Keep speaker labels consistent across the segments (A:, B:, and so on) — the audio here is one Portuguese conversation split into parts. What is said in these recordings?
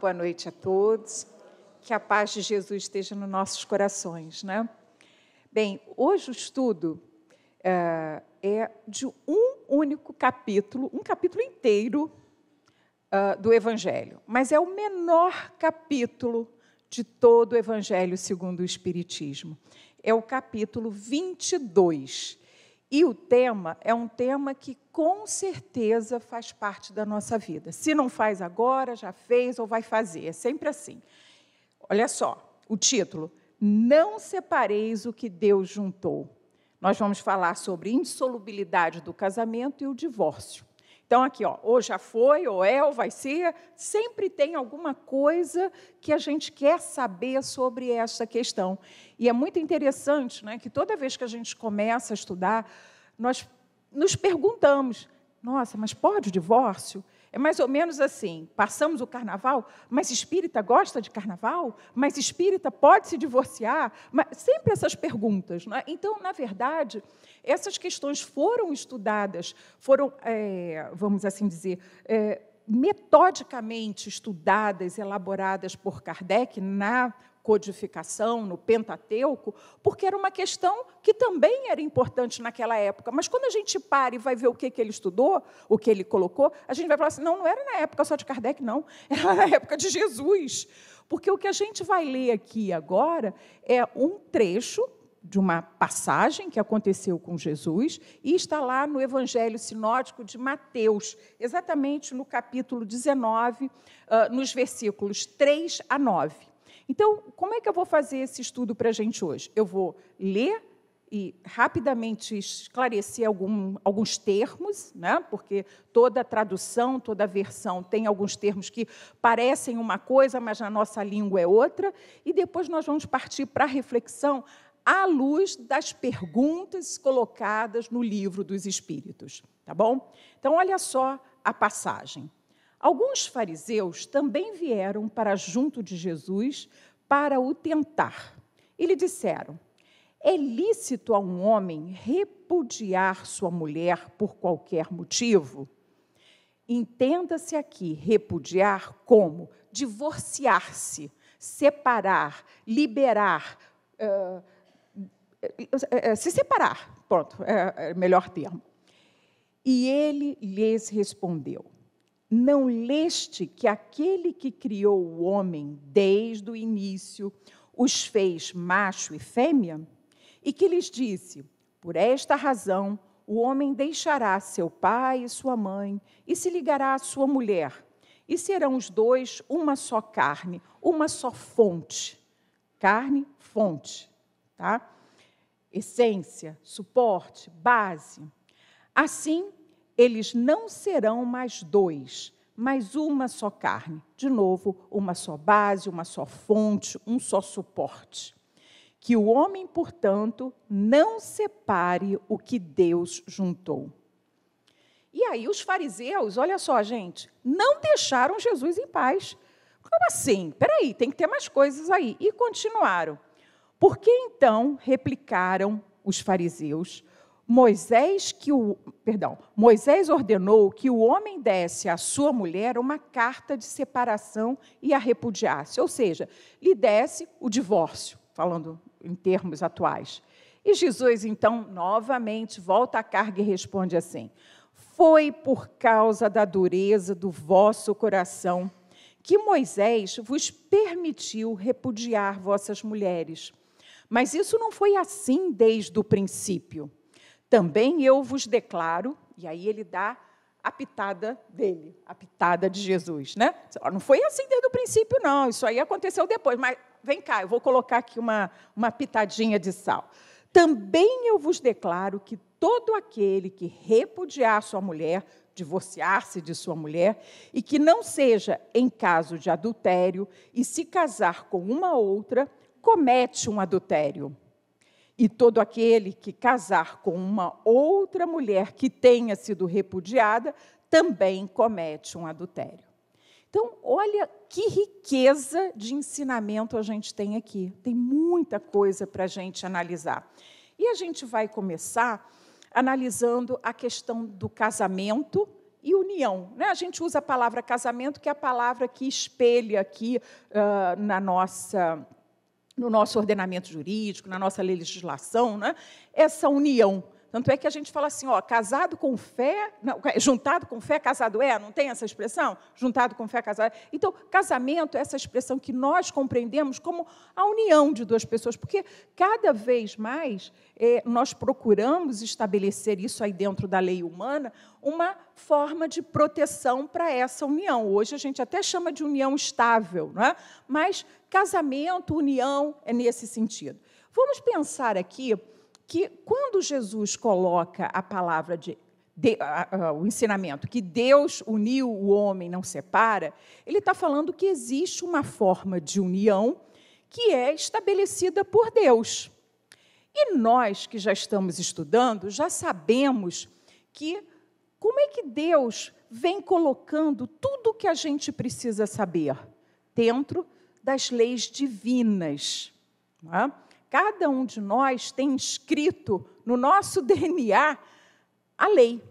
A: Boa noite a todos. Que a paz de Jesus esteja nos nossos corações, né? Bem, hoje o estudo é de um único capítulo, um capítulo inteiro do Evangelho, mas é o menor capítulo de todo o Evangelho segundo o Espiritismo. É o capítulo 22. E o tema é um tema que, com certeza, faz parte da nossa vida. Se não faz agora, já fez ou vai fazer. É sempre assim. Olha só, o título: Não separeis o que Deus juntou. Nós vamos falar sobre insolubilidade do casamento e o divórcio. Então, aqui, ó, ou já foi, ou é, ou vai ser, sempre tem alguma coisa que a gente quer saber sobre essa questão. E é muito interessante, né, que toda vez que a gente começa a estudar, nós nos perguntamos, nossa, mas pode o divórcio? É mais ou menos assim, passamos o carnaval, mas espírita gosta de carnaval? Mas espírita pode se divorciar? Mas sempre essas perguntas, né? Então, na verdade, essas questões foram estudadas, foram, vamos assim dizer, metodicamente estudadas, elaboradas por Kardec na codificação, no Pentateuco, porque era uma questão que também era importante naquela época. Mas quando a gente para e vai ver o que ele estudou, o que ele colocou, a gente vai falar assim, não era na época só de Kardec, não, era na época de Jesus. Porque o que a gente vai ler aqui agora é um trecho de uma passagem que aconteceu com Jesus e está lá no Evangelho Sinótico de Mateus, exatamente no capítulo 19, nos versículos 3 a 9. Então, como é que eu vou fazer esse estudo para a gente hoje? Eu vou ler e rapidamente esclarecer alguns termos, né? Porque toda tradução, toda versão tem alguns termos que parecem uma coisa, mas na nossa língua é outra, e depois nós vamos partir para a reflexão à luz das perguntas colocadas no Livro dos Espíritos, tá bom? Então, olha só a passagem. Alguns fariseus também vieram para junto de Jesus para o tentar. E lhe disseram, é lícito a um homem repudiar sua mulher por qualquer motivo? Entenda-se aqui, repudiar como divorciar-se, separar, liberar, se separar, pronto, é o melhor termo. E ele lhes respondeu, não leste que aquele que criou o homem desde o início os fez macho e fêmea? E que lhes disse, por esta razão o homem deixará seu pai e sua mãe e se ligará à sua mulher, e serão os dois uma só carne, uma só fonte. Carne, fonte, tá? Essência, suporte, base. Assim, eles não serão mais dois, mas uma só carne. De novo, uma só base, uma só fonte, um só suporte. Que o homem, portanto, não separe o que Deus juntou. E aí os fariseus, olha só, gente, não deixaram Jesus em paz. Como assim? Espera aí, tem que ter mais coisas aí. E continuaram. Por que então, replicaram os fariseus, Moisés ordenou que o homem desse à sua mulher uma carta de separação e a repudiasse, ou seja, lhe desse o divórcio, falando em termos atuais. E Jesus, então, novamente, volta à carga e responde assim, foi por causa da dureza do vosso coração que Moisés vos permitiu repudiar vossas mulheres. Mas isso não foi assim desde o princípio. Também eu vos declaro, e aí ele dá a pitada dele, a pitada de Jesus, né? Não foi assim desde o princípio, não, isso aí aconteceu depois, mas vem cá, eu vou colocar aqui uma pitadinha de sal. Também eu vos declaro que todo aquele que repudiar sua mulher, divorciar-se de sua mulher, e que não seja em caso de adultério, e se casar com uma outra, comete um adultério. E todo aquele que casar com uma outra mulher que tenha sido repudiada, também comete um adultério. Então, olha que riqueza de ensinamento a gente tem aqui. Tem muita coisa para a gente analisar. E a gente vai começar analisando a questão do casamento e união, né? A gente usa a palavra casamento, que é a palavra que espelha aqui no nosso ordenamento jurídico, na nossa legislação, né? Essa união. Tanto é que a gente fala assim, casado com fé, não, juntado com fé, casado é, não tem essa expressão? Juntado com fé, casado é. Então, casamento é essa expressão que nós compreendemos como a união de duas pessoas, porque cada vez mais nós procuramos estabelecer isso aí dentro da lei humana, uma forma de proteção para essa união. Hoje a gente até chama de união estável, não é? Mas casamento, união, é nesse sentido. Vamos pensar aqui que quando Jesus coloca a palavra o ensinamento que Deus uniu o homem, não separa, ele está falando que existe uma forma de união que é estabelecida por Deus. E nós que já estamos estudando, já sabemos como é que Deus vem colocando tudo o que a gente precisa saber dentro das leis divinas, não é? Cada um de nós tem inscrito no nosso DNA a lei.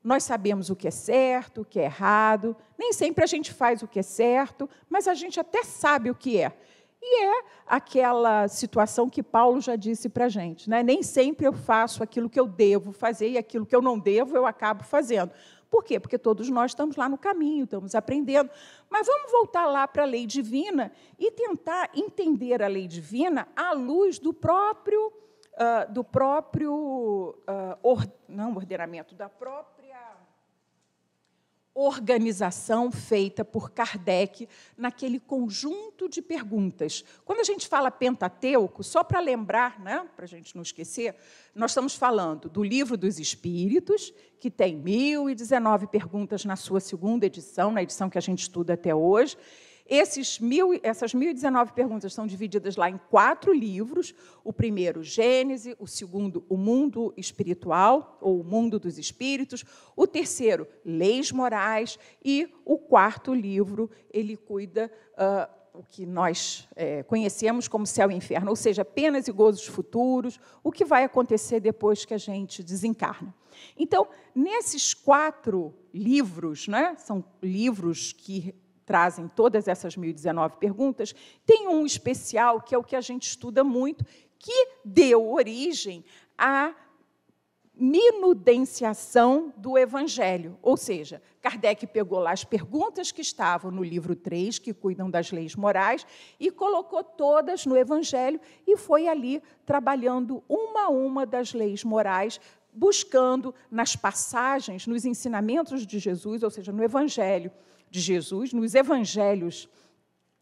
A: Nós sabemos o que é certo, o que é errado. Nem sempre a gente faz o que é certo, mas a gente até sabe o que é. E é aquela situação que Paulo já disse para a gente, né? Nem sempre eu faço aquilo que eu devo fazer e aquilo que eu não devo eu acabo fazendo. Por quê? Porque todos nós estamos lá no caminho, estamos aprendendo. Mas vamos voltar lá para a lei divina e tentar entender a lei divina à luz do próprio ordenamento, da própria organização feita por Kardec naquele conjunto de perguntas. Quando a gente fala Pentateuco, só para lembrar, né, para a gente não esquecer, nós estamos falando do Livro dos Espíritos, que tem 1019 perguntas na sua segunda edição, na edição que a gente estuda até hoje. Essas 1019 perguntas são divididas lá em 4 livros. O primeiro, Gênese. O segundo, O Mundo Espiritual, ou O Mundo dos Espíritos. O terceiro, Leis Morais. E o 4º livro, ele cuida o que nós conhecemos como céu e inferno, ou seja, penas e gozos futuros, o que vai acontecer depois que a gente desencarna. Então, nesses 4 livros, né, são livros que trazem todas essas 1019 perguntas, tem um especial, que é o que a gente estuda muito, que deu origem à minudenciação do Evangelho. Ou seja, Kardec pegou lá as perguntas que estavam no livro 3, que cuidam das leis morais, e colocou todas no Evangelho, e foi ali trabalhando uma a uma das leis morais, buscando nas passagens, nos ensinamentos de Jesus, ou seja, no Evangelho de Jesus, nos evangelhos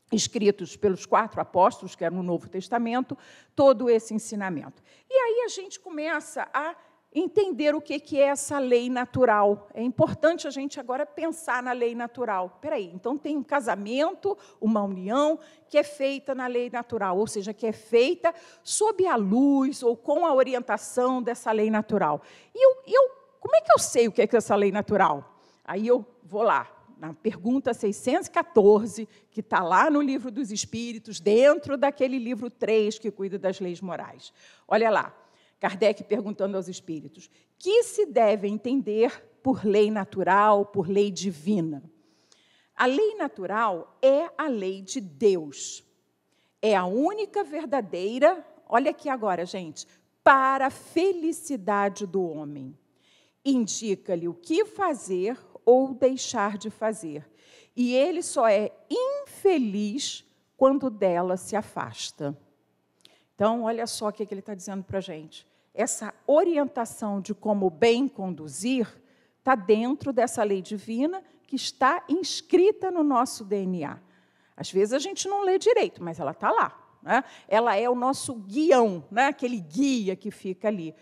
A: escritos pelos 4 apóstolos, que era no Novo Testamento, todo esse ensinamento. E aí a gente começa a entender o que é essa lei natural. É importante a gente agora pensar na lei natural. Espera aí, então tem um casamento, uma união, que é feita na lei natural, ou seja, que é feita sob a luz ou com a orientação dessa lei natural. E como é que eu sei o que é essa lei natural? Aí eu vou lá, na pergunta 614, que está lá no Livro dos Espíritos, dentro daquele livro 3, que cuida das leis morais. Olha lá, Kardec perguntando aos espíritos, que se deve entender por lei natural, por lei divina? A lei natural é a lei de Deus. É a única verdadeira, olha aqui agora, gente, para a felicidade do homem. Indica-lhe o que fazer ou deixar de fazer. E ele só é infeliz quando dela se afasta. Então, olha só o que ele está dizendo para a gente. Essa orientação de como bem conduzir está dentro dessa lei divina que está inscrita no nosso DNA. Às vezes a gente não lê direito, mas ela está lá, né? Ela é o nosso guião, né? Aquele guia que fica ali.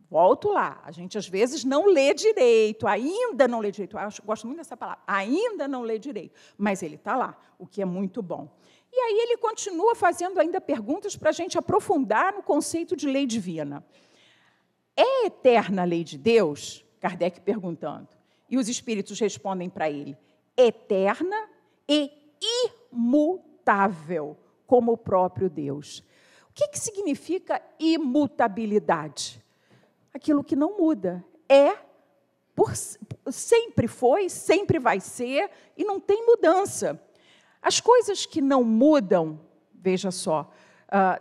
A: Volto lá, a gente às vezes não lê direito, ainda não lê direito, eu gosto muito dessa palavra, ainda não lê direito, mas ele está lá, o que é muito bom. E aí ele continua fazendo ainda perguntas para a gente aprofundar no conceito de lei divina. É eterna a lei de Deus? Kardec perguntando. E os espíritos respondem para ele, eterna e imutável, como o próprio Deus. O que significa imutabilidade? Aquilo que não muda. sempre foi, sempre vai ser, e não tem mudança. As coisas que não mudam, veja só,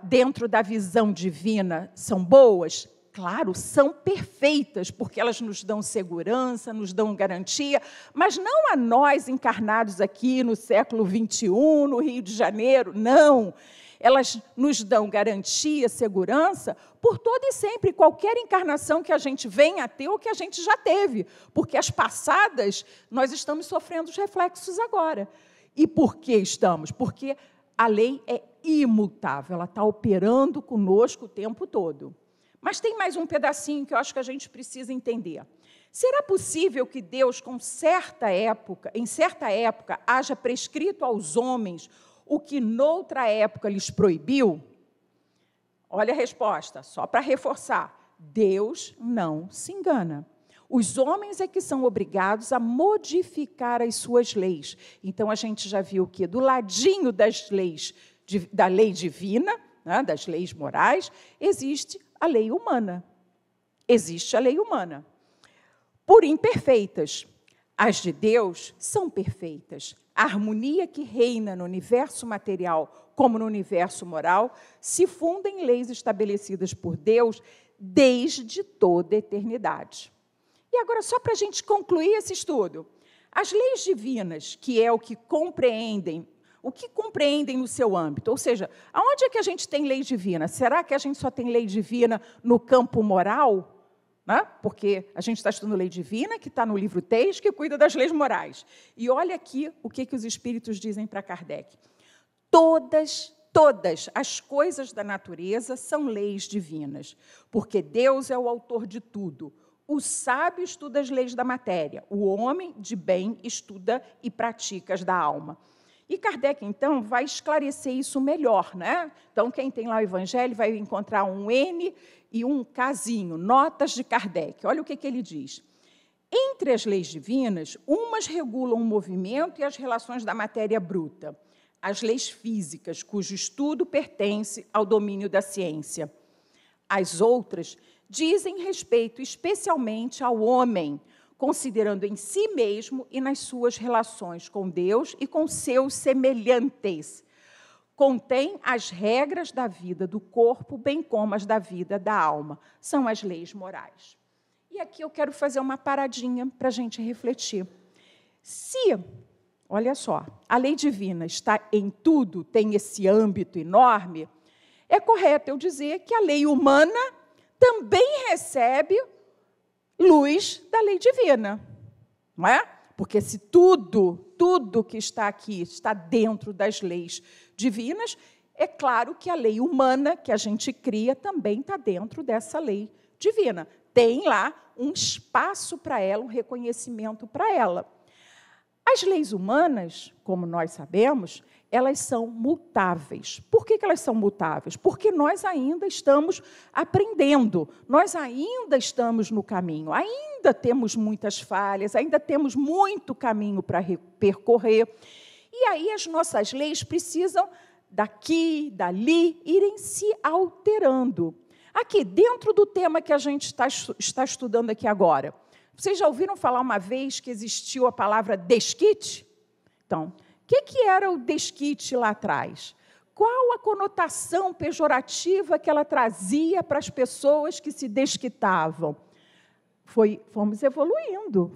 A: dentro da visão divina, são boas? Claro, são perfeitas, porque elas nos dão segurança, nos dão garantia, mas não a nós encarnados aqui no século XXI, no Rio de Janeiro, não. Elas nos dão garantia, segurança, por todo e sempre, qualquer encarnação que a gente venha a ter ou que a gente já teve, porque as passadas, nós estamos sofrendo os reflexos agora. E por que estamos? Porque a lei é imutável, ela está operando conosco o tempo todo. Mas tem mais um pedacinho que eu acho que a gente precisa entender. Será possível que Deus, em certa época, haja prescrito aos homens o que noutra época lhes proibiu? Olha a resposta, só para reforçar. Deus não se engana. Os homens é que são obrigados a modificar as suas leis. Então, a gente já viu que do ladinho das leis, da lei divina, né, das leis morais, existe a lei humana. Existe a lei humana. Por imperfeitas. As de Deus são perfeitas. A harmonia que reina no universo material como no universo moral se funda em leis estabelecidas por Deus desde toda a eternidade. E agora, só para a gente concluir esse estudo, as leis divinas, que é o que compreendem no seu âmbito, ou seja, aonde é que a gente tem lei divina? Será que a gente só tem lei divina no campo moral? Né? Porque a gente está estudando lei divina, que está no livro Teis, que cuida das leis morais. E olha aqui o que os espíritos dizem para Kardec. Todas as coisas da natureza são leis divinas, porque Deus é o autor de tudo. O sábio estuda as leis da matéria, o homem de bem estuda e pratica as da alma. E Kardec, então, vai esclarecer isso melhor, né? Então, quem tem lá o Evangelho vai encontrar um N e um Kzinho, notas de Kardec. Olha o que ele diz. Entre as leis divinas, umas regulam o movimento e as relações da matéria bruta. As leis físicas, cujo estudo pertence ao domínio da ciência. As outras dizem respeito especialmente ao homem, considerando em si mesmo e nas suas relações com Deus e com seus semelhantes. Contém as regras da vida do corpo, bem como as da vida da alma. São as leis morais. E aqui eu quero fazer uma paradinha para a gente refletir. Se, olha só, a lei divina está em tudo, tem esse âmbito enorme, é correto eu dizer que a lei humana também recebe luz da lei divina, não é? Porque se tudo que está aqui está dentro das leis divinas, é claro que a lei humana que a gente cria também está dentro dessa lei divina. Tem lá um espaço para ela, um reconhecimento para ela. As leis humanas, como nós sabemos, elas são mutáveis. Por que elas são mutáveis? Porque nós ainda estamos aprendendo, nós ainda estamos no caminho, ainda temos muitas falhas, ainda temos muito caminho para percorrer. E aí as nossas leis precisam, daqui, dali, irem se alterando. Aqui, dentro do tema que a gente está estudando aqui agora, vocês já ouviram falar uma vez que existiu a palavra desquite? Então, o que era o desquite lá atrás? Qual a conotação pejorativa que ela trazia para as pessoas que se desquitavam? Fomos evoluindo.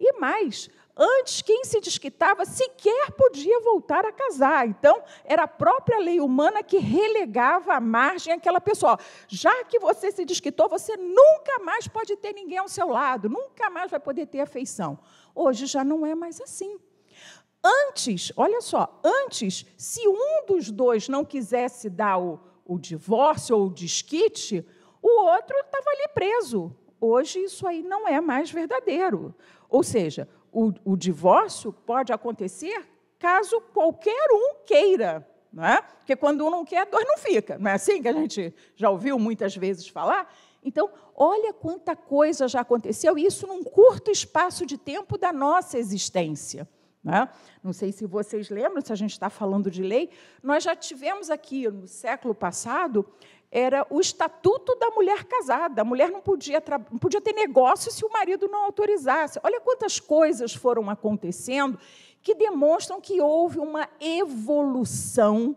A: E mais, antes, quem se desquitava sequer podia voltar a casar. Então, era a própria lei humana que relegava à margem aquela pessoa. Já que você se desquitou, você nunca mais pode ter ninguém ao seu lado, nunca mais vai poder ter afeição. Hoje já não é mais assim. Antes, olha só, se um dos dois não quisesse dar o divórcio ou o desquite, o outro estava ali preso. Hoje isso aí não é mais verdadeiro. Ou seja, o divórcio pode acontecer caso qualquer um queira, não é? Porque quando um não quer, dois não fica. Não é assim que a gente já ouviu muitas vezes falar? Então, olha quanta coisa já aconteceu, e isso num curto espaço de tempo da nossa existência. né? Não sei se vocês lembram, se a gente está falando de lei, nós já tivemos aqui, no século passado, era o Estatuto da Mulher Casada. A mulher não podia ter negócio se o marido não autorizasse. Olha quantas coisas foram acontecendo que demonstram que houve uma evolução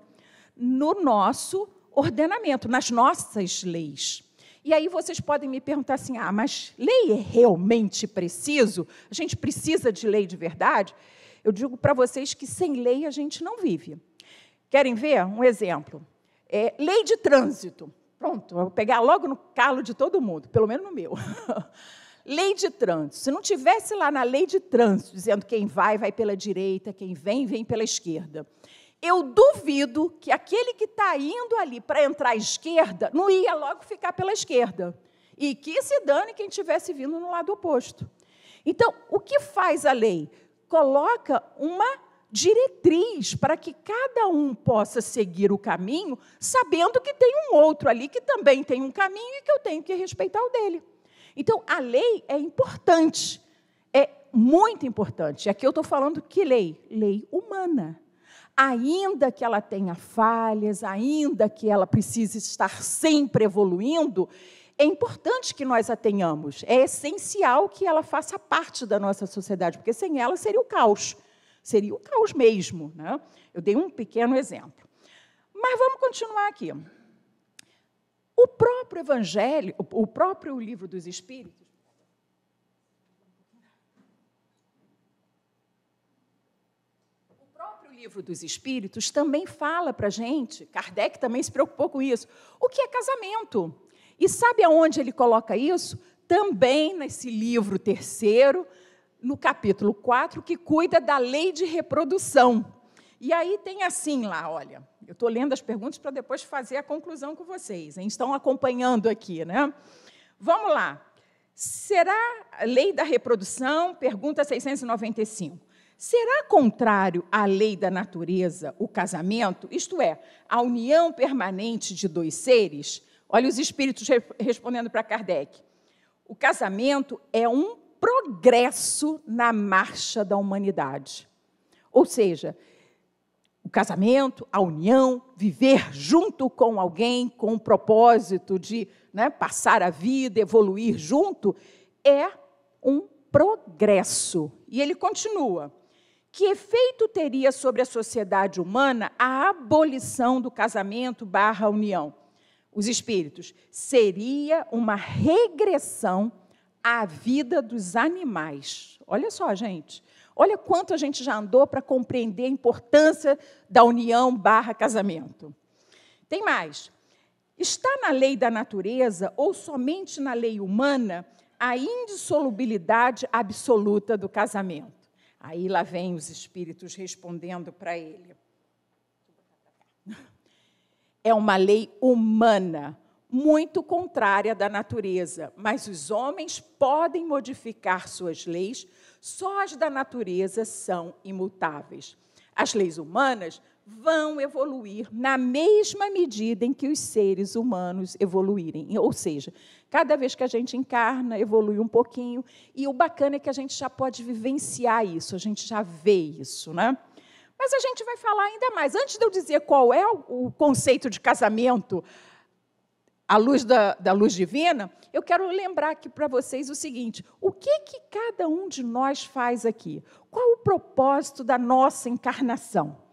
A: no nosso ordenamento, nas nossas leis. E aí vocês podem me perguntar assim, mas lei é realmente preciso? A gente precisa de lei de verdade? Eu digo para vocês que sem lei a gente não vive. Querem ver um exemplo? Lei de trânsito. Pronto, eu vou pegar logo no calo de todo mundo, pelo menos no meu. Lei de trânsito. Se não tivesse lá na lei de trânsito, dizendo quem vai pela direita, quem vem pela esquerda, eu duvido que aquele que está indo ali para entrar à esquerda não ia logo ficar pela esquerda. E que se dane quem estivesse vindo no lado oposto. Então, o que faz a lei? Coloca uma diretriz para que cada um possa seguir o caminho, sabendo que tem um outro ali que também tem um caminho e que eu tenho que respeitar o dele. Então, a lei é importante, é muito importante. E aqui eu estou falando que lei? Lei humana. Ainda que ela tenha falhas, ainda que ela precise estar sempre evoluindo, é importante que nós a tenhamos. É essencial que ela faça parte da nossa sociedade, porque sem ela seria o caos. Seria o caos mesmo, né? Eu dei um pequeno exemplo. Mas vamos continuar aqui. O próprio Evangelho, o próprio Livro dos Espíritos, Livro dos Espíritos também fala para a gente, Kardec também se preocupou com isso, o que é casamento. E sabe aonde ele coloca isso? Também nesse livro terceiro, no capítulo 4, que cuida da lei de reprodução. E aí tem assim lá, olha, eu estou lendo as perguntas para depois fazer a conclusão com vocês, hein? Estão acompanhando aqui, né? Vamos lá. Será a lei da reprodução? Pergunta 695. Será contrário à lei da natureza o casamento, isto é, a união permanente de dois seres? Olha os espíritos respondendo para Kardec. O casamento é um progresso na marcha da humanidade. Ou seja, o casamento, a união, viver junto com alguém com o propósito de, né, passar a vida, evoluir junto, é um progresso. E ele continua. Que efeito teria sobre a sociedade humana a abolição do casamento / união? Os espíritos, seria uma regressão à vida dos animais. Olha só, gente, olha quanto a gente já andou para compreender a importância da união / casamento. Tem mais. Está na lei da natureza ou somente na lei humana a indissolubilidade absoluta do casamento? Aí lá vem os espíritos respondendo para ele. É uma lei humana, muito contrária da natureza, mas os homens podem modificar suas leis, só as da natureza são imutáveis. As leis humanas vão evoluir na mesma medida em que os seres humanos evoluírem. Ou seja, cada vez que a gente encarna, evolui um pouquinho, e o bacana é que a gente já pode vivenciar isso, a gente já vê isso, né? Mas a gente vai falar ainda mais. Antes de eu dizer qual é o conceito de casamento à luz da luz divina, eu quero lembrar aqui para vocês o seguinte, o que cada um de nós faz aqui? Qual o propósito da nossa encarnação?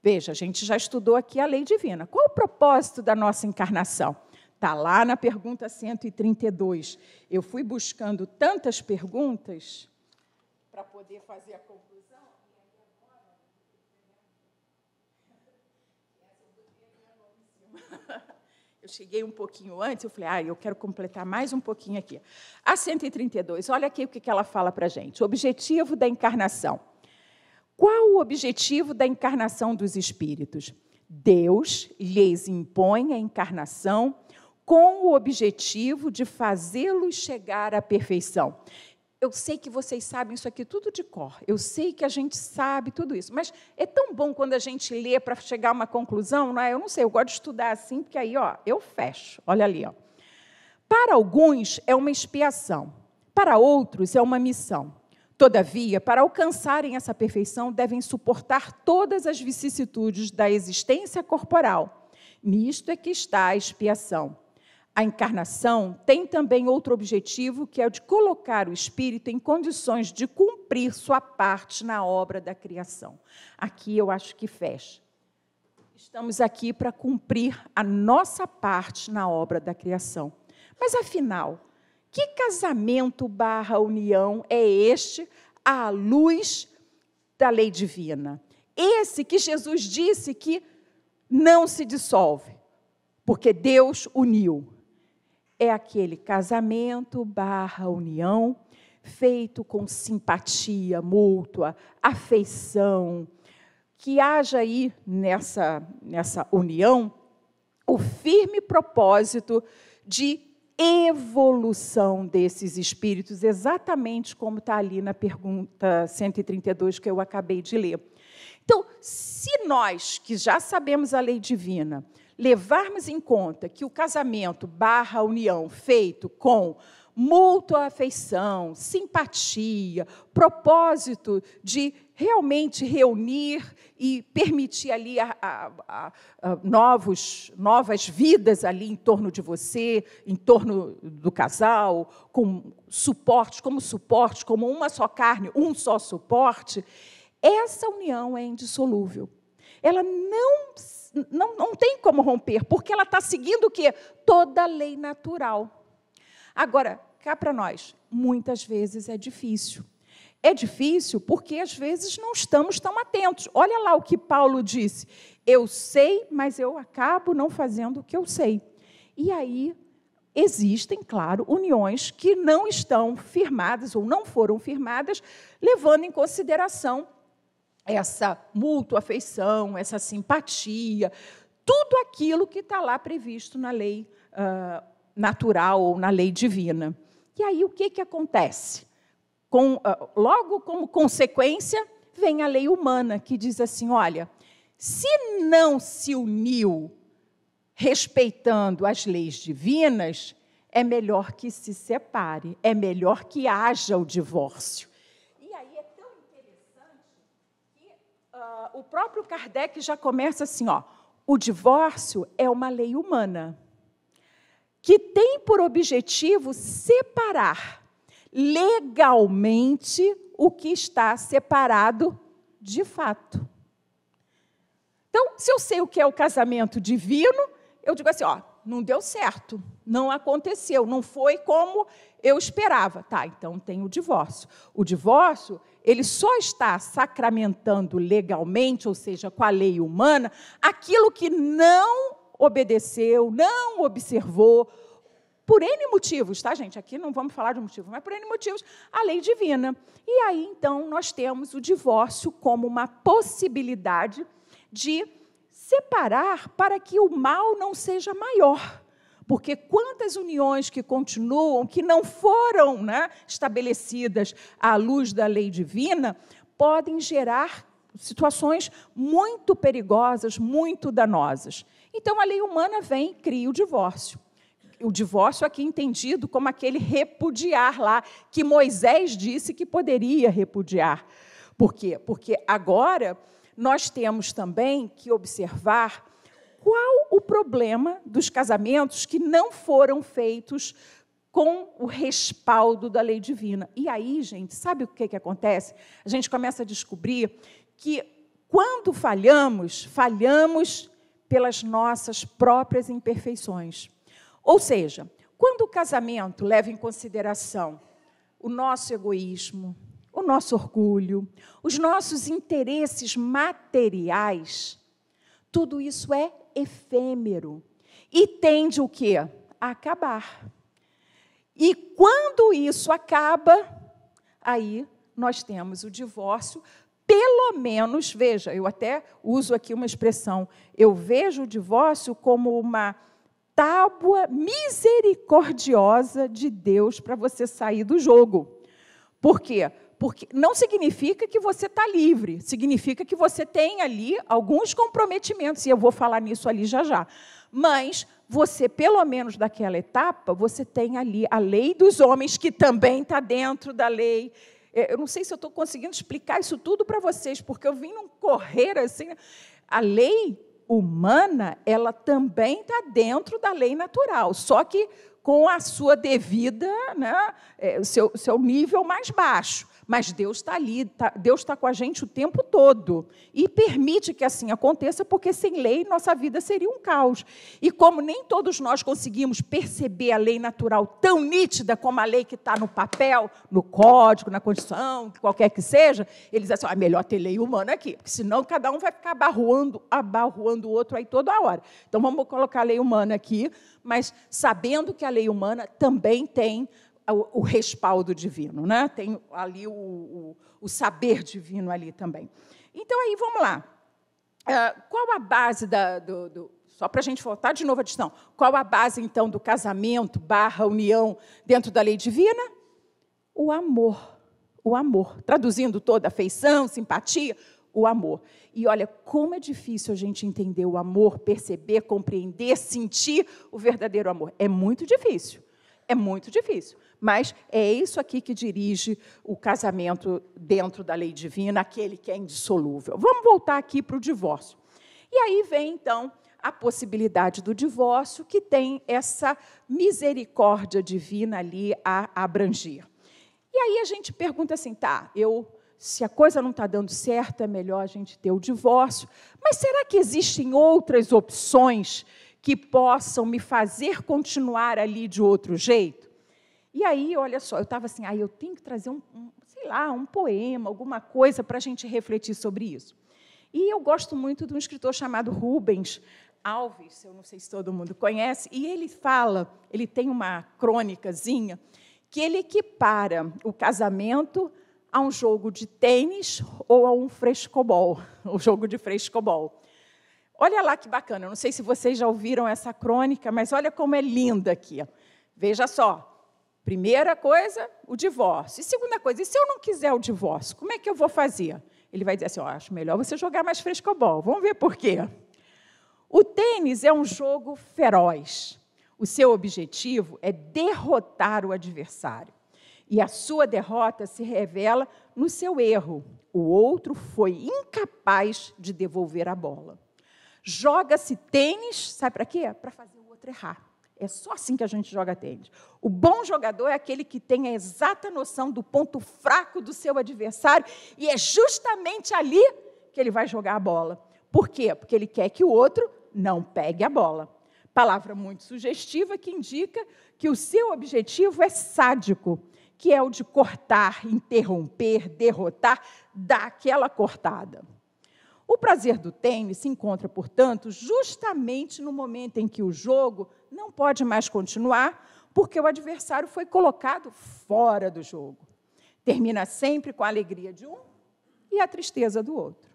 A: Veja, a gente já estudou aqui a lei divina. Qual o propósito da nossa encarnação? Está lá na pergunta 132. Eu fui buscando tantas perguntas para poder fazer a conclusão. Eu cheguei um pouquinho antes, eu falei, eu quero completar mais um pouquinho aqui. A 132, olha aqui o que ela fala para a gente. O objetivo da encarnação. Qual o objetivo da encarnação dos espíritos? Deus lhes impõe a encarnação com o objetivo de fazê-los chegar à perfeição. Eu sei que vocês sabem isso aqui tudo de cor, eu sei que a gente sabe tudo isso, mas é tão bom quando a gente lê para chegar a uma conclusão, não é? Eu não sei, eu gosto de estudar assim, porque aí eu fecho, olha ali. Para alguns é uma expiação, para outros é uma missão. Todavia, para alcançarem essa perfeição, devem suportar todas as vicissitudes da existência corporal. Nisto é que está a expiação. A encarnação tem também outro objetivo, que é o de colocar o espírito em condições de cumprir sua parte na obra da criação. Aqui eu acho que fecha. Estamos aqui para cumprir a nossa parte na obra da criação. Mas, afinal, que casamento / união é este à luz da lei divina? Esse que Jesus disse que não se dissolve, porque Deus uniu. É aquele casamento / união feito com simpatia mútua, afeição, que haja aí nessa união o firme propósito de evolução desses espíritos, exatamente como está ali na pergunta 132 que eu acabei de ler. Então, se nós, que já sabemos a lei divina, levarmos em conta que o casamento / união feito com mútua afeição, simpatia, propósito de realmente reunir e permitir ali novas vidas ali em torno de você, em torno do casal, como suporte, como uma só carne, um só suporte, essa união é indissolúvel. Ela não tem como romper, porque ela está seguindo o quê? Toda a lei natural. Agora, cá para nós, muitas vezes é difícil. É difícil porque, às vezes, não estamos tão atentos. Olha lá o que Paulo disse. Eu sei, mas eu acabo não fazendo o que eu sei. E aí, existem, claro, uniões que não estão firmadas ou não foram firmadas, levando em consideração essa mútua afeição, essa simpatia, tudo aquilo que está lá previsto na lei natural ou na lei divina. E aí o que acontece? Logo como consequência, vem a lei humana, que diz assim, olha, se não se uniu respeitando as leis divinas, é melhor que se separe, é melhor que haja o divórcio. E aí é tão interessante que o próprio Kardec já começa assim, o divórcio é uma lei humana, que tem por objetivo separar legalmente o que está separado de fato. Então, se eu sei o que é o casamento divino, eu digo assim, não deu certo, não aconteceu, não foi como eu esperava. Tá, então tem o divórcio. O divórcio, ele só está sacramentando legalmente, ou seja, com a lei humana, aquilo que não obedeceu, não observou, por N motivos, tá, gente? Aqui não vamos falar de motivo, mas por N motivos, a lei divina. E aí, então, nós temos o divórcio como uma possibilidade de separar para que o mal não seja maior. Porque quantas uniões que continuam, que não foram estabelecidas à luz da lei divina, podem gerar situações muito perigosas, muito danosas. Então, a lei humana vem e cria o divórcio. O divórcio aqui entendido como aquele repudiar lá, que Moisés disse que poderia repudiar. Por quê? Porque agora nós temos também que observar qual o problema dos casamentos que não foram feitos com o respaldo da lei divina. E aí, gente, sabe o que acontece? A gente começa a descobrir que, quando falhamos pelas nossas próprias imperfeições. Ou seja, quando o casamento leva em consideração o nosso egoísmo, o nosso orgulho, os nossos interesses materiais, tudo isso é efêmero e tende o quê? A acabar. E quando isso acaba, aí nós temos o divórcio, pelo menos, veja, eu até uso aqui uma expressão, eu vejo o divórcio como uma tábua misericordiosa de Deus para você sair do jogo. Por quê? Porque não significa que você está livre, significa que você tem ali alguns comprometimentos, e eu vou falar nisso ali já. Mas você, pelo menos daquela etapa, você tem ali a lei dos homens, que também está dentro da lei Eu não sei se eu estou conseguindo explicar isso tudo para vocês, porque eu vim num correr assim. A lei humana, ela também está dentro da lei natural, só que com a sua devida, né, o seu nível mais baixo. Mas Deus está ali, Deus está com a gente o tempo todo. E permite que assim aconteça, porque sem lei nossa vida seria um caos. E como nem todos nós conseguimos perceber a lei natural tão nítida como a lei que está no papel, no código, na Constituição, qualquer que seja, eles dizem assim, é melhor ter lei humana aqui, porque senão cada um vai ficar abarroando o outro aí toda hora. Então vamos colocar a lei humana aqui, mas sabendo que a lei humana também tem o respaldo divino, né? Tem ali o saber divino ali também. Então, aí, vamos lá. Qual a base só para a gente voltar de novo à questão, qual a base, então, do casamento / união dentro da lei divina? O amor. O amor. Traduzindo toda afeição, simpatia, o amor. E olha, como é difícil a gente entender o amor, perceber, compreender, sentir o verdadeiro amor. É muito difícil. É muito difícil. Mas é isso aqui que dirige o casamento dentro da lei divina, aquele que é indissolúvel. Vamos voltar aqui para o divórcio. E aí vem, então, a possibilidade do divórcio, que tem essa misericórdia divina ali a abranger. E aí a gente pergunta assim, se a coisa não está dando certo, é melhor a gente ter o divórcio, mas será que existem outras opções que possam me fazer continuar ali de outro jeito? E aí, olha só, eu estava assim, eu tenho que trazer um poema, alguma coisa para a gente refletir sobre isso. E eu gosto muito de um escritor chamado Rubens Alves, eu não sei se todo mundo conhece, e ele tem uma crônicazinha, que ele equipara o casamento a um jogo de tênis ou a um frescobol, o jogo de frescobol. Olha lá que bacana, eu não sei se vocês já ouviram essa crônica, mas olha como é linda aqui. Veja só. Primeira coisa, o divórcio. E segunda coisa, e se eu não quiser o divórcio, como é que eu vou fazer? Ele vai dizer assim, acho melhor você jogar mais frescobol. Vamos ver por quê. O tênis é um jogo feroz. O seu objetivo é derrotar o adversário. E a sua derrota se revela no seu erro. O outro foi incapaz de devolver a bola. Joga-se tênis, sabe para quê? Para fazer o outro errar. É só assim que a gente joga tênis. O bom jogador é aquele que tem a exata noção do ponto fraco do seu adversário e é justamente ali que ele vai jogar a bola. Por quê? Porque ele quer que o outro não pegue a bola. Palavra muito sugestiva que indica que o seu objetivo é sádico, que é o de cortar, interromper, derrotar, dar aquela cortada. O prazer do tênis se encontra, portanto, justamente no momento em que o jogo não pode mais continuar, porque o adversário foi colocado fora do jogo. Termina sempre com a alegria de um e a tristeza do outro.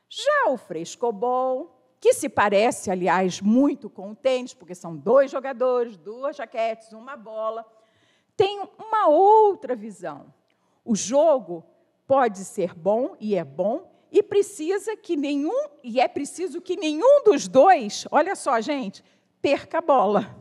A: Já o frescobol, que se parece, aliás, muito com o tênis, porque são 2 jogadores, 2 raquetes, uma bola, tem uma outra visão. O jogo pode ser bom, e é bom, e é preciso que nenhum dos dois, olha só, gente, perca a bola.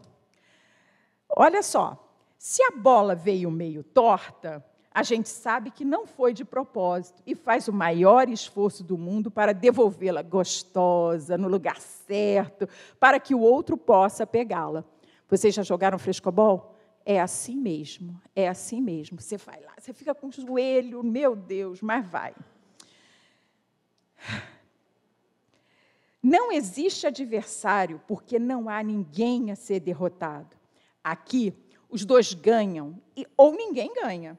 A: Olha só, se a bola veio meio torta, a gente sabe que não foi de propósito e faz o maior esforço do mundo para devolvê-la gostosa, no lugar certo, para que o outro possa pegá-la. Vocês já jogaram frescobol? É assim mesmo, é assim mesmo. Você vai lá, você fica com o joelho, meu Deus, mas vai. Não existe adversário porque não há ninguém a ser derrotado. Aqui, os dois ganham ou ninguém ganha.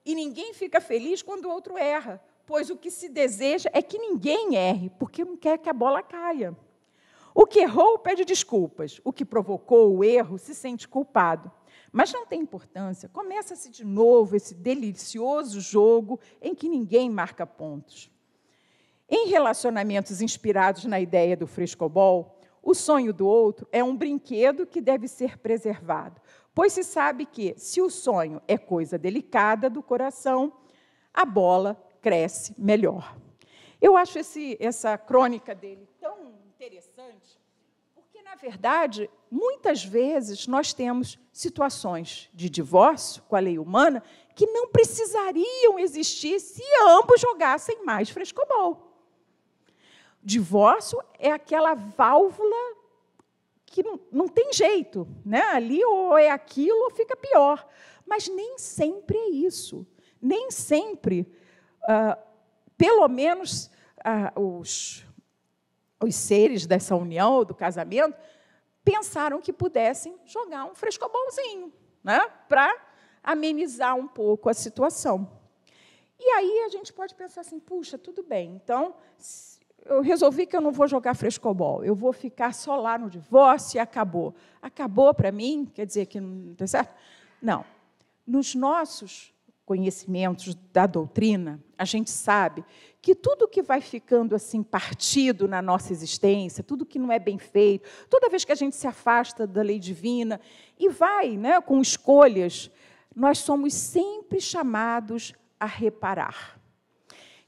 A: E ninguém fica feliz quando o outro erra, pois o que se deseja é que ninguém erre, porque não quer que a bola caia. O que errou pede desculpas, o que provocou o erro se sente culpado. Mas não tem importância, começa-se de novo esse delicioso jogo em que ninguém marca pontos. Em relacionamentos inspirados na ideia do frescobol, o sonho do outro é um brinquedo que deve ser preservado, pois se sabe que, se o sonho é coisa delicada do coração, a bola cresce melhor. Eu acho essa crônica dele tão interessante, porque, na verdade, muitas vezes nós temos situações de divórcio com a lei humana que não precisariam existir se ambos jogassem mais frescobol. Divórcio é aquela válvula que não tem jeito, né? Ali ou é aquilo ou fica pior. Mas nem sempre é isso. Nem sempre, pelo menos os seres dessa união, do casamento, pensaram que pudessem jogar um frescobolzinho, né? Para amenizar um pouco a situação. E aí a gente pode pensar assim, puxa, tudo bem, então eu resolvi que eu não vou jogar frescobol, eu vou ficar só lá no divórcio e acabou. Acabou para mim? Quer dizer que não está certo? Não. Nos nossos conhecimentos da doutrina, a gente sabe que tudo que vai ficando assim partido na nossa existência, tudo que não é bem feito, toda vez que a gente se afasta da lei divina e vai, né, com escolhas, nós somos sempre chamados a reparar.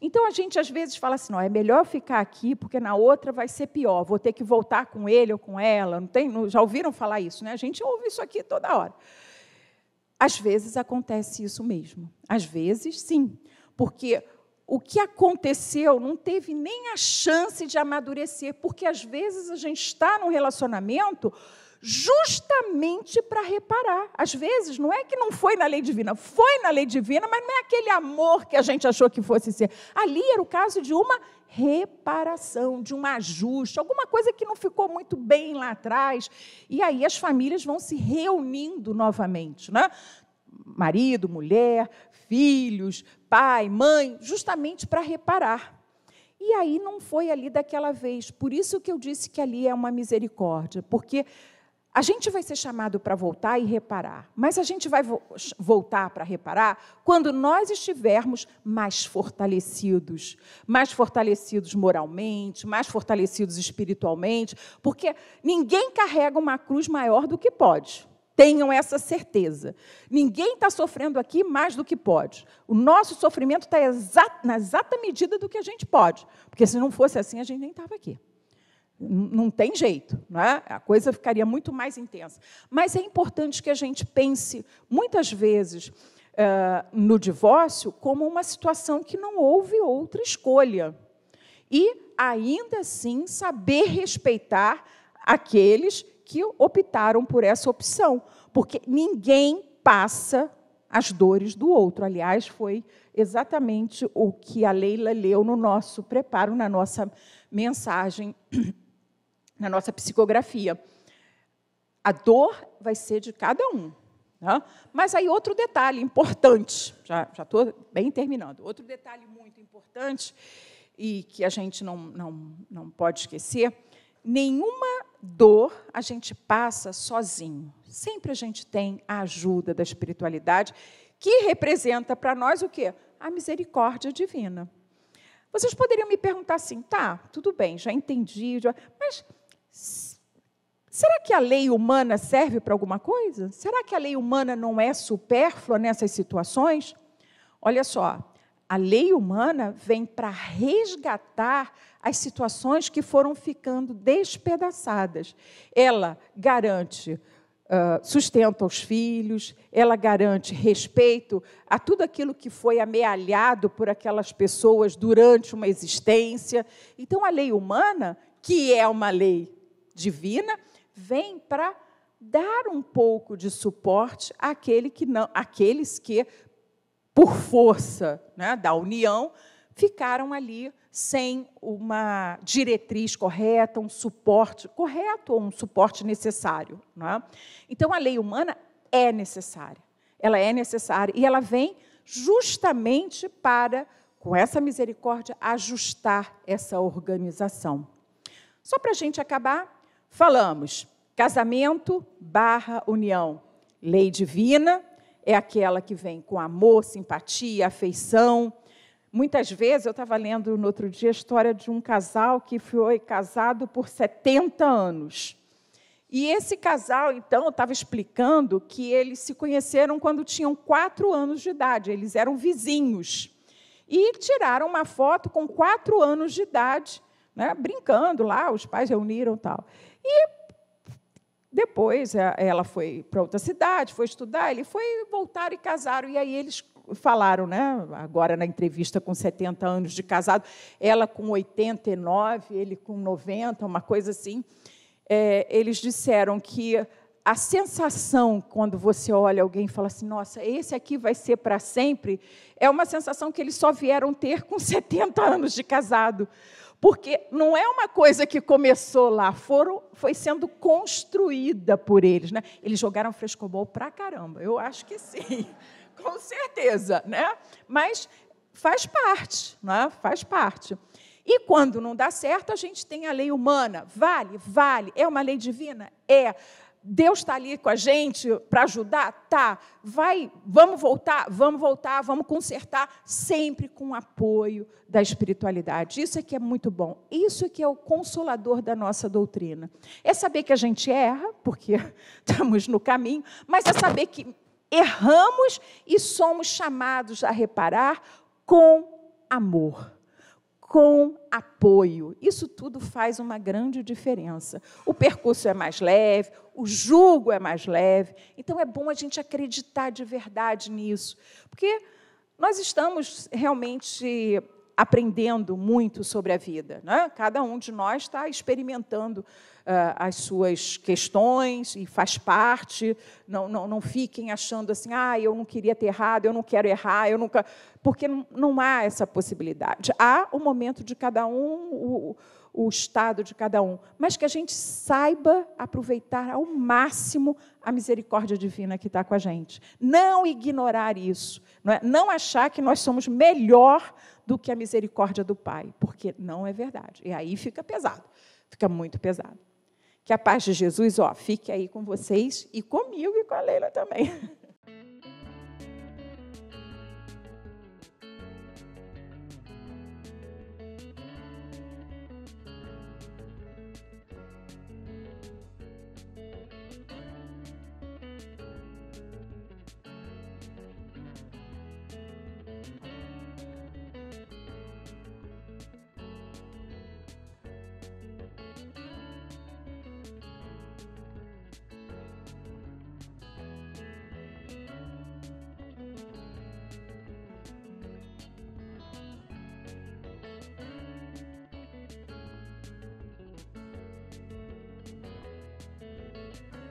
A: Então, a gente, às vezes, fala assim, não, é melhor ficar aqui, porque na outra vai ser pior, vou ter que voltar com ele ou com ela. Já ouviram falar isso, né? A gente ouve isso aqui toda hora. Às vezes, acontece isso mesmo. Às vezes, sim, porque o que aconteceu não teve nem a chance de amadurecer, porque, às vezes, a gente está num relacionamento justamente para reparar. Às vezes, não é que não foi na lei divina, foi na lei divina, mas não é aquele amor que a gente achou que fosse ser. Ali era o caso de uma reparação, de um ajuste, alguma coisa que não ficou muito bem lá atrás. E aí as famílias vão se reunindo novamente, né? Marido, mulher, filhos, pai, mãe, justamente para reparar. E aí não foi ali daquela vez. Por isso que eu disse que ali é uma misericórdia, porque a gente vai ser chamado para voltar e reparar, mas a gente vai voltar para reparar quando nós estivermos mais fortalecidos moralmente, mais fortalecidos espiritualmente, porque ninguém carrega uma cruz maior do que pode. Tenham essa certeza. Ninguém está sofrendo aqui mais do que pode. O nosso sofrimento está na exata medida do que a gente pode, porque se não fosse assim, a gente nem estava aqui. Não tem jeito, não é? A coisa ficaria muito mais intensa. Mas é importante que a gente pense, muitas vezes, no divórcio como uma situação que não houve outra escolha. E, ainda assim, saber respeitar aqueles que optaram por essa opção. Porque ninguém passa as dores do outro. Aliás, foi exatamente o que a Leila leu no nosso preparo, na nossa mensagem, na nossa psicografia. A dor vai ser de cada um. Né? Mas aí outro detalhe importante, já estou bem terminando, outro detalhe muito importante e que a gente não pode esquecer, nenhuma dor a gente passa sozinho. Sempre a gente tem a ajuda da espiritualidade, que representa para nós o quê? A misericórdia divina. Vocês poderiam me perguntar assim, tá, tudo bem, já entendi, mas será que a lei humana serve para alguma coisa? Será que a lei humana não é supérflua nessas situações? Olha só, a lei humana vem para resgatar as situações que foram ficando despedaçadas. Ela garante sustento aos filhos, ela garante respeito a tudo aquilo que foi amealhado por aquelas pessoas durante uma existência. Então, a lei humana, que é uma lei divina, vem para dar um pouco de suporte àqueles que, por força, né, da união, ficaram ali sem uma diretriz correta, um suporte correto ou um suporte necessário. Né? Então, a lei humana é necessária. Ela é necessária e ela vem justamente para, com essa misericórdia, ajustar essa organização. Só para a gente acabar, falamos casamento / união. Lei divina é aquela que vem com amor, simpatia, afeição. Muitas vezes, eu estava lendo no outro dia a história de um casal que foi casado por 70 anos. E esse casal, então, estava explicando que eles se conheceram quando tinham 4 anos de idade. Eles eram vizinhos. E tiraram uma foto com 4 anos de idade, né, brincando lá, os pais reuniram e tal. E depois ela foi para outra cidade, foi estudar, ele foi voltar e casaram. E aí eles falaram, né, agora na entrevista com 70 anos de casado, ela com 89, ele com 90, uma coisa assim. Eles disseram que a sensação, quando você olha alguém e fala assim, nossa, esse aqui vai ser para sempre, é uma sensação que eles só vieram ter com 70 anos de casado. Porque não é uma coisa que começou lá, foi sendo construída por eles, né? Eles jogaram frescobol pra caramba, eu acho que sim, com certeza, né? Mas faz parte, né? Faz parte. E quando não dá certo, a gente tem a lei humana. Vale? Vale. É uma lei divina? É. Deus está ali com a gente para ajudar? Tá. Vamos voltar, vamos consertar, sempre com o apoio da espiritualidade. Isso é que é muito bom. Isso é que é o consolador da nossa doutrina. É saber que a gente erra, porque estamos no caminho, mas é saber que erramos e somos chamados a reparar com amor, com apoio. Isso tudo faz uma grande diferença. O percurso é mais leve, o jugo é mais leve. Então, é bom a gente acreditar de verdade nisso, porque nós estamos realmente aprendendo muito sobre a vida, né? Cada um de nós está experimentando as suas questões e faz parte. Não fiquem achando assim, eu não queria ter errado, eu não quero errar, eu nunca... Porque não há essa possibilidade. Há o momento de cada um, o estado de cada um, mas que a gente saiba aproveitar ao máximo a misericórdia divina que está com a gente. Não ignorar isso, não achar que nós somos melhor do que a misericórdia do Pai, porque não é verdade. E aí fica pesado, fica muito pesado. Que a paz de Jesus, fique aí com vocês e comigo e com a Leila também.